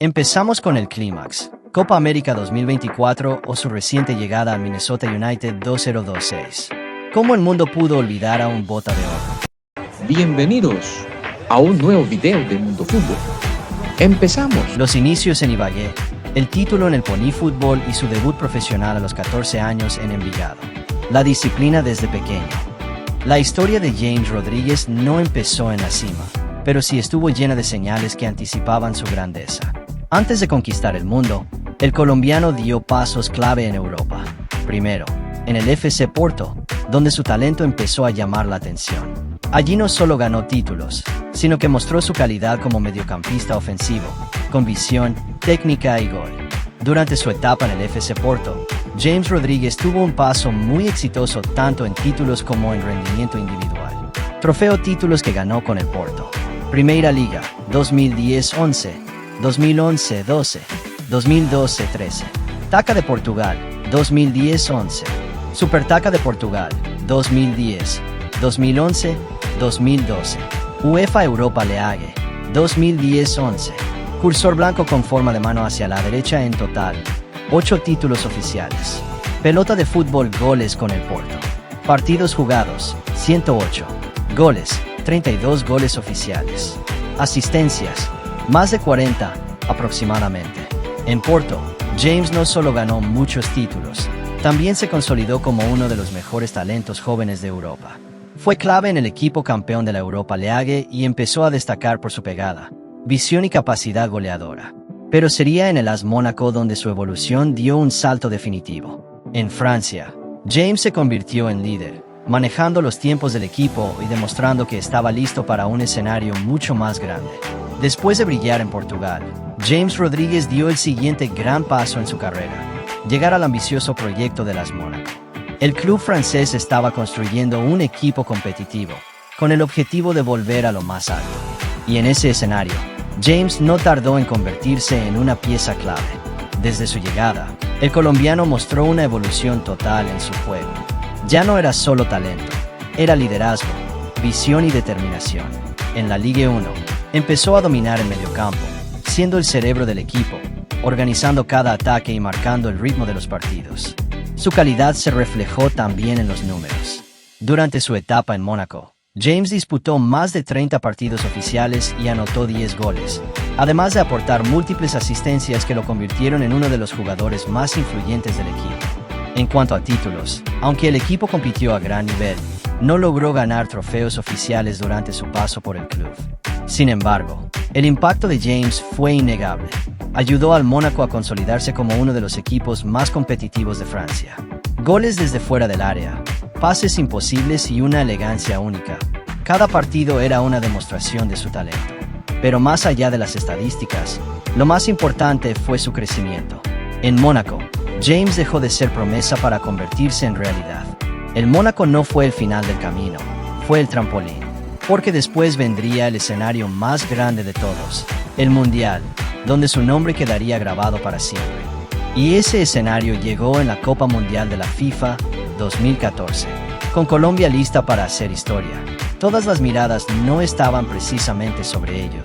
Empezamos con el clímax, Copa América 2024 o su reciente llegada al Minnesota United 2026. ¿Cómo el mundo pudo olvidar a un Bota de Oro? Bienvenidos a un nuevo video de Mundo Fútbol. ¡Empezamos! Los inicios en Ibagué, el título en el Pony Fútbol y su debut profesional a los 14 años en Envigado. La disciplina desde pequeño. La historia de James Rodríguez no empezó en la cima, pero sí estuvo llena de señales que anticipaban su grandeza. Antes de conquistar el mundo, el colombiano dio pasos clave en Europa. Primero, en el FC Porto, donde su talento empezó a llamar la atención. Allí no solo ganó títulos, sino que mostró su calidad como mediocampista ofensivo, con visión, técnica y gol. Durante su etapa en el FC Porto, James Rodríguez tuvo un paso muy exitoso tanto en títulos como en rendimiento individual. Trofeo títulos que ganó con el Porto. Primera Liga, 2010-11, 2011-12, 2012-13. Taca de Portugal, 2010-11. Supertaca de Portugal, 2010, 2011, 2012. UEFA Europa League, 2010-11. Cursor blanco con forma de mano hacia la derecha en total. 8 títulos oficiales. Pelota de fútbol goles con el Porto. Partidos jugados, 108. Goles, 32 goles oficiales. Asistencias, más de 40, aproximadamente. En Porto, James no solo ganó muchos títulos, también se consolidó como uno de los mejores talentos jóvenes de Europa. Fue clave en el equipo campeón de la Europa League y empezó a destacar por su pegada, visión y capacidad goleadora. Pero sería en el AS Mónaco donde su evolución dio un salto definitivo. En Francia, James se convirtió en líder, manejando los tiempos del equipo y demostrando que estaba listo para un escenario mucho más grande. Después de brillar en Portugal, James Rodríguez dio el siguiente gran paso en su carrera, llegar al ambicioso proyecto del AS Mónaco. El club francés estaba construyendo un equipo competitivo, con el objetivo de volver a lo más alto. Y en ese escenario, James no tardó en convertirse en una pieza clave. Desde su llegada, el colombiano mostró una evolución total en su juego. Ya no era solo talento, era liderazgo, visión y determinación. En la Ligue 1, empezó a dominar el mediocampo, siendo el cerebro del equipo, organizando cada ataque y marcando el ritmo de los partidos. Su calidad se reflejó también en los números. Durante su etapa en Mónaco, James disputó más de 30 partidos oficiales y anotó 10 goles, además de aportar múltiples asistencias que lo convirtieron en uno de los jugadores más influyentes del equipo. En cuanto a títulos, aunque el equipo compitió a gran nivel, no logró ganar trofeos oficiales durante su paso por el club. Sin embargo, el impacto de James fue innegable. Ayudó al Mónaco a consolidarse como uno de los equipos más competitivos de Francia. Goles desde fuera del área, pases imposibles y una elegancia única. Cada partido era una demostración de su talento. Pero más allá de las estadísticas, lo más importante fue su crecimiento. En Mónaco, James dejó de ser promesa para convertirse en realidad. El Mónaco no fue el final del camino, fue el trampolín. Porque después vendría el escenario más grande de todos, el Mundial, donde su nombre quedaría grabado para siempre. Y ese escenario llegó en la Copa Mundial de la FIFA 2014, con Colombia lista para hacer historia. Todas las miradas no estaban precisamente sobre ellos,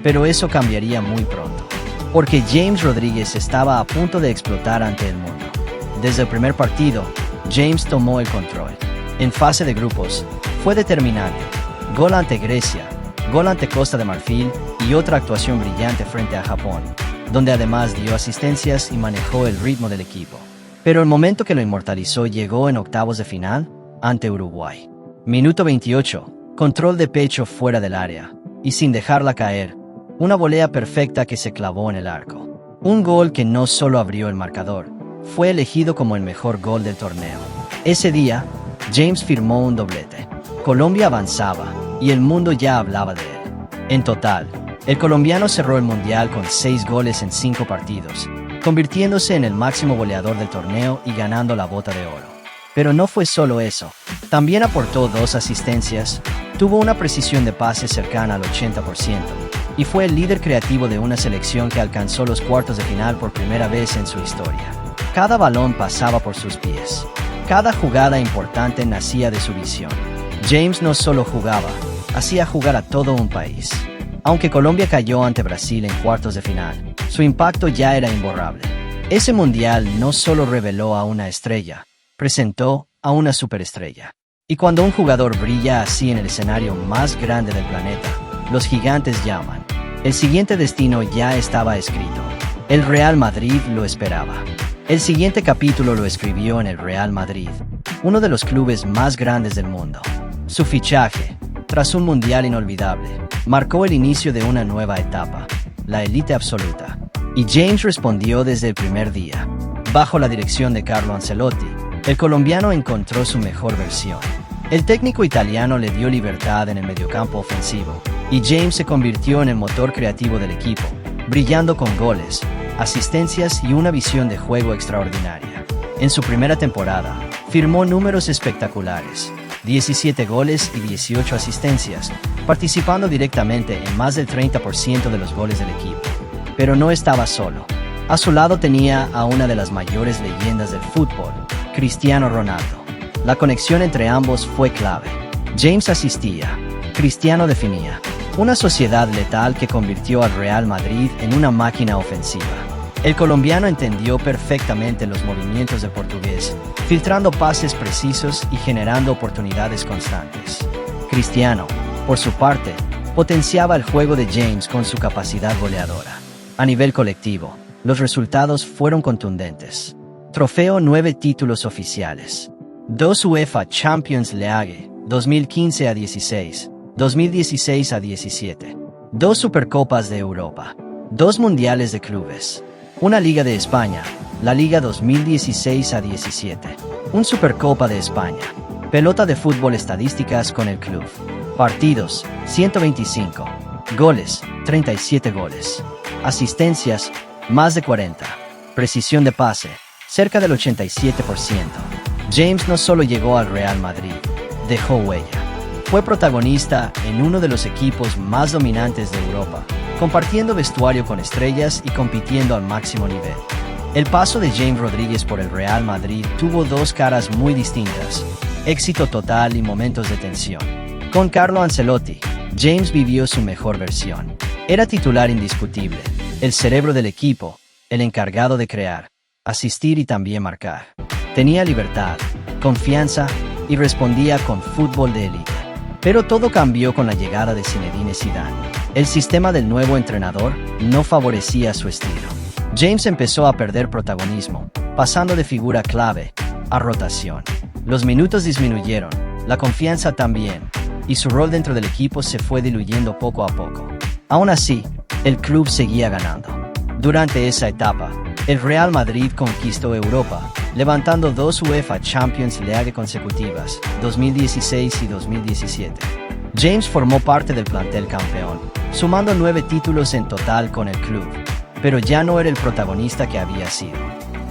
pero eso cambiaría muy pronto, porque James Rodríguez estaba a punto de explotar ante el mundo. Desde el primer partido, James tomó el control. En fase de grupos, fue determinante. Gol ante Grecia, gol ante Costa de Marfil y otra actuación brillante frente a Japón, donde además dio asistencias y manejó el ritmo del equipo. Pero el momento que lo inmortalizó llegó en octavos de final, ante Uruguay. Minuto 28, control de pecho fuera del área, y sin dejarla caer, una volea perfecta que se clavó en el arco. Un gol que no solo abrió el marcador, fue elegido como el mejor gol del torneo. Ese día, James firmó un doblete. Colombia avanzaba, y el mundo ya hablaba de él. En total, el colombiano cerró el Mundial con 6 goles en 5 partidos, convirtiéndose en el máximo goleador del torneo y ganando la Bota de Oro. Pero no fue solo eso, también aportó 2 asistencias, tuvo una precisión de pase cercana al 80%, y fue el líder creativo de una selección que alcanzó los cuartos de final por primera vez en su historia. Cada balón pasaba por sus pies. Cada jugada importante nacía de su visión. James no solo jugaba, hacía jugar a todo un país. Aunque Colombia cayó ante Brasil en cuartos de final, su impacto ya era imborrable. Ese mundial no solo reveló a una estrella, presentó a una superestrella. Y cuando un jugador brilla así en el escenario más grande del planeta, los gigantes llaman. El siguiente destino ya estaba escrito. El Real Madrid lo esperaba. El siguiente capítulo lo escribió en el Real Madrid, uno de los clubes más grandes del mundo. Su fichaje, tras un mundial inolvidable, marcó el inicio de una nueva etapa, la élite absoluta. Y James respondió desde el primer día. Bajo la dirección de Carlo Ancelotti, el colombiano encontró su mejor versión. El técnico italiano le dio libertad en el mediocampo ofensivo, y James se convirtió en el motor creativo del equipo, brillando con goles, asistencias y una visión de juego extraordinaria. En su primera temporada, firmó números espectaculares, 17 goles y 18 asistencias, participando directamente en más del 30% de los goles del equipo. Pero no estaba solo. A su lado tenía a una de las mayores leyendas del fútbol, Cristiano Ronaldo. La conexión entre ambos fue clave. James asistía, Cristiano definía. Una sociedad letal que convirtió al Real Madrid en una máquina ofensiva. El colombiano entendió perfectamente los movimientos del portugués, filtrando pases precisos y generando oportunidades constantes. Cristiano, por su parte, potenciaba el juego de James con su capacidad goleadora. A nivel colectivo, los resultados fueron contundentes. Trofeo 9 títulos oficiales. 2 UEFA Champions League, 2015 a 16, 2016 a 17. 2 Supercopas de Europa. 2 Mundiales de Clubes. Una Liga de España, la Liga 2016 a 17. Un Supercopa de España. Pelota de fútbol estadísticas con el club. Partidos, 125. Goles, 37 goles. Asistencias, más de 40. Precisión de pase, cerca del 87%. James no solo llegó al Real Madrid, dejó huella. Fue protagonista en uno de los equipos más dominantes de Europa, compartiendo vestuario con estrellas y compitiendo al máximo nivel. El paso de James Rodríguez por el Real Madrid tuvo 2 caras muy distintas, éxito total y momentos de tensión. Con Carlo Ancelotti, James vivió su mejor versión. Era titular indiscutible, el cerebro del equipo, el encargado de crear, asistir y también marcar. Tenía libertad, confianza y respondía con fútbol de élite. Pero todo cambió con la llegada de Zinedine Zidane. El sistema del nuevo entrenador no favorecía su estilo. James empezó a perder protagonismo, pasando de figura clave a rotación. Los minutos disminuyeron, la confianza también, y su rol dentro del equipo se fue diluyendo poco a poco. Aún así, el club seguía ganando. Durante esa etapa, el Real Madrid conquistó Europa, levantando 2 UEFA Champions League consecutivas, 2016 y 2017. James formó parte del plantel campeón, sumando 9 títulos en total con el club, pero ya no era el protagonista que había sido.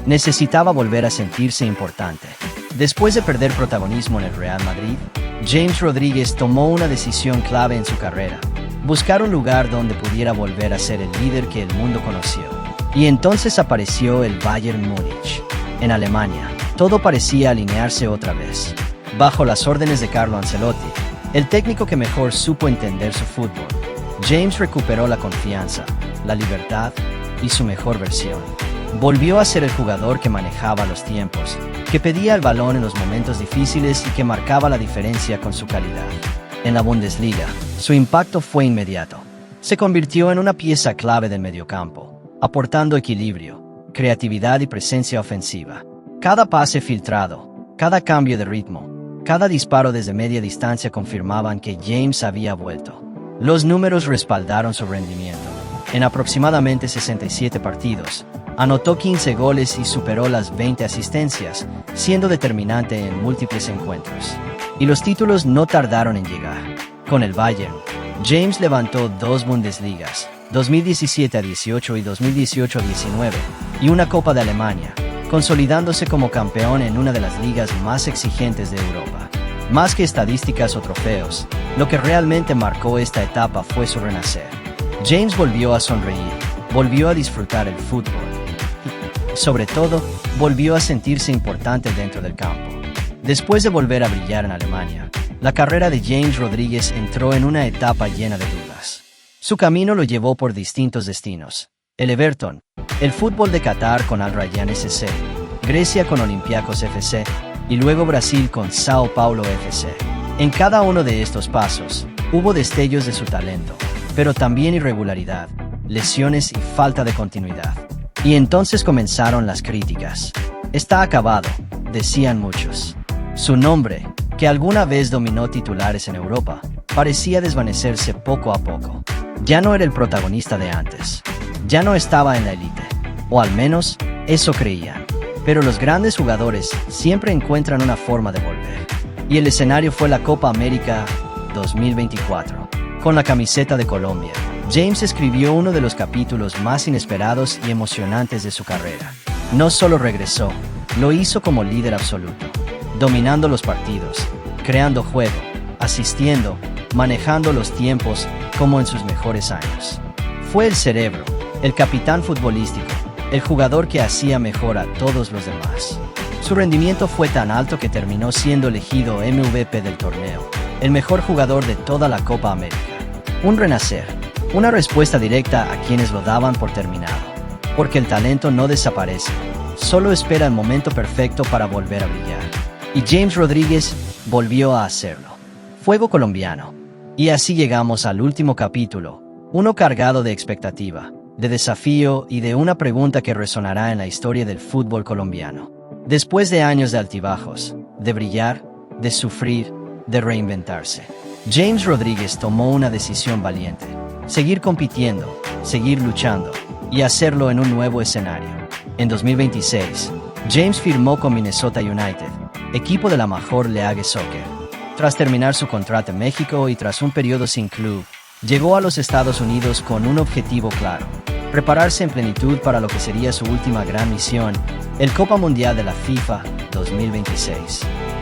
Necesitaba volver a sentirse importante. Después de perder protagonismo en el Real Madrid, James Rodríguez tomó una decisión clave en su carrera: buscar un lugar donde pudiera volver a ser el líder que el mundo conoció. Y entonces apareció el Bayern Múnich. En Alemania, todo parecía alinearse otra vez. Bajo las órdenes de Carlo Ancelotti, el técnico que mejor supo entender su fútbol, James recuperó la confianza, la libertad y su mejor versión. Volvió a ser el jugador que manejaba los tiempos, que pedía el balón en los momentos difíciles y que marcaba la diferencia con su calidad. En la Bundesliga, su impacto fue inmediato. Se convirtió en una pieza clave del mediocampo, aportando equilibrio, creatividad y presencia ofensiva. Cada pase filtrado, cada cambio de ritmo, cada disparo desde media distancia confirmaban que James había vuelto. Los números respaldaron su rendimiento. En aproximadamente 67 partidos, anotó 15 goles y superó las 20 asistencias, siendo determinante en múltiples encuentros. Y los títulos no tardaron en llegar. Con el Bayern, James levantó 2 Bundesligas, 2017 a 18 y 2018 a 19, y una Copa de Alemania, consolidándose como campeón en una de las ligas más exigentes de Europa. Más que estadísticas o trofeos, lo que realmente marcó esta etapa fue su renacer. James volvió a sonreír, volvió a disfrutar el fútbol y, sobre todo, volvió a sentirse importante dentro del campo. Después de volver a brillar en Alemania, la carrera de James Rodríguez entró en una etapa llena de dudas. Su camino lo llevó por distintos destinos. el Everton, el fútbol de Qatar con Al Rayyan SC, Grecia con Olympiacos FC y luego Brasil con Sao Paulo FC. En cada uno de estos pasos, hubo destellos de su talento, pero también irregularidad, lesiones y falta de continuidad. Y entonces comenzaron las críticas. Está acabado, decían muchos. Su nombre, que alguna vez dominó titulares en Europa, parecía desvanecerse poco a poco. Ya no era el protagonista de antes. Ya no estaba en la élite. O al menos, eso creían. Pero los grandes jugadores siempre encuentran una forma de volver. Y el escenario fue la Copa América 2024. Con la camiseta de Colombia, James escribió uno de los capítulos más inesperados y emocionantes de su carrera. No solo regresó, lo hizo como líder absoluto, dominando los partidos, creando juego, asistiendo, manejando los tiempos como en sus mejores años. Fue el cerebro, el capitán futbolístico, el jugador que hacía mejor a todos los demás. Su rendimiento fue tan alto que terminó siendo elegido MVP del torneo, el mejor jugador de toda la Copa América. Un renacer, una respuesta directa a quienes lo daban por terminado. Porque el talento no desaparece, solo espera el momento perfecto para volver a brillar. Y James Rodríguez volvió a hacerlo. Fuego colombiano. Y así llegamos al último capítulo, uno cargado de expectativa, de desafío y de una pregunta que resonará en la historia del fútbol colombiano. Después de años de altibajos, de brillar, de sufrir, de reinventarse, James Rodríguez tomó una decisión valiente: seguir compitiendo, seguir luchando y hacerlo en un nuevo escenario. En 2026, James firmó con Minnesota United, equipo de la Major League Soccer. Tras terminar su contrato en México y tras un periodo sin club, llegó a los Estados Unidos con un objetivo claro: prepararse en plenitud para lo que sería su última gran misión, el Copa Mundial de la FIFA 2026.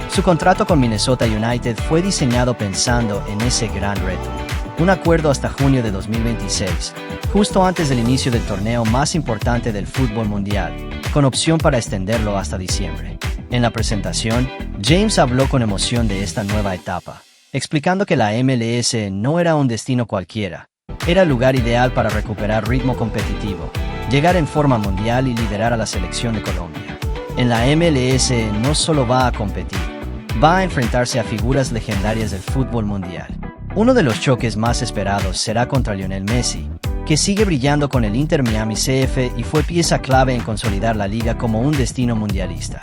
Su contrato con Minnesota United fue diseñado pensando en ese gran reto. Un acuerdo hasta junio de 2026, justo antes del inicio del torneo más importante del fútbol mundial, con opción para extenderlo hasta diciembre. En la presentación, James habló con emoción de esta nueva etapa, explicando que la MLS no era un destino cualquiera, era el lugar ideal para recuperar ritmo competitivo, llegar en forma mundial y liderar a la selección de Colombia. En la MLS no solo va a competir, va a enfrentarse a figuras legendarias del fútbol mundial. Uno de los choques más esperados será contra Lionel Messi, que sigue brillando con el Inter Miami CF y fue pieza clave en consolidar la liga como un destino mundialista.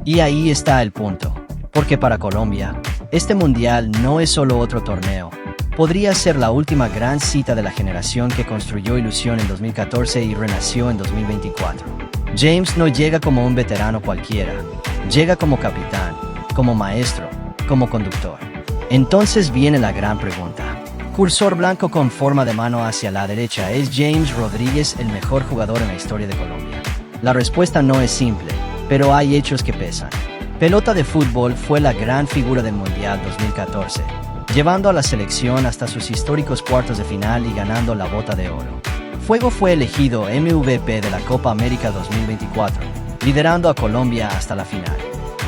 Y ahí está el punto, porque para Colombia, este mundial no es solo otro torneo, podría ser la última gran cita de la generación que construyó ilusión en 2014 y renació en 2024. James no llega como un veterano cualquiera, llega como capitán, como maestro, como conductor. Entonces viene la gran pregunta. Cursor blanco con forma de mano hacia la derecha, ¿es James Rodríguez el mejor jugador en la historia de Colombia? La respuesta no es simple, pero hay hechos que pesan. Pelota de fútbol fue la gran figura del Mundial 2014, llevando a la selección hasta sus históricos cuartos de final y ganando la Bota de Oro. Fuego fue elegido MVP de la Copa América 2024, liderando a Colombia hasta la final.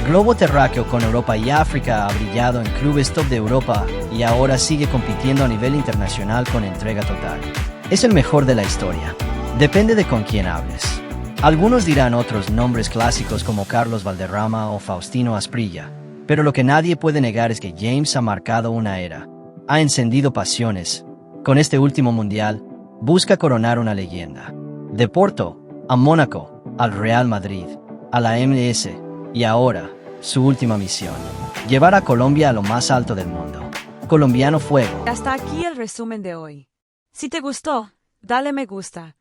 Globo terráqueo con Europa y África, ha brillado en clubes top de Europa y ahora sigue compitiendo a nivel internacional con entrega total. Es el mejor de la historia. Depende de con quién hables. Algunos dirán otros nombres clásicos como Carlos Valderrama o Faustino Asprilla, pero lo que nadie puede negar es que James ha marcado una era. Ha encendido pasiones. Con este último mundial, busca coronar una leyenda. De Porto, a Mónaco, al Real Madrid, a la MLS, y ahora, su última misión: llevar a Colombia a lo más alto del mundo. Colombiano Fuego. Hasta aquí el resumen de hoy. Si te gustó, dale me gusta,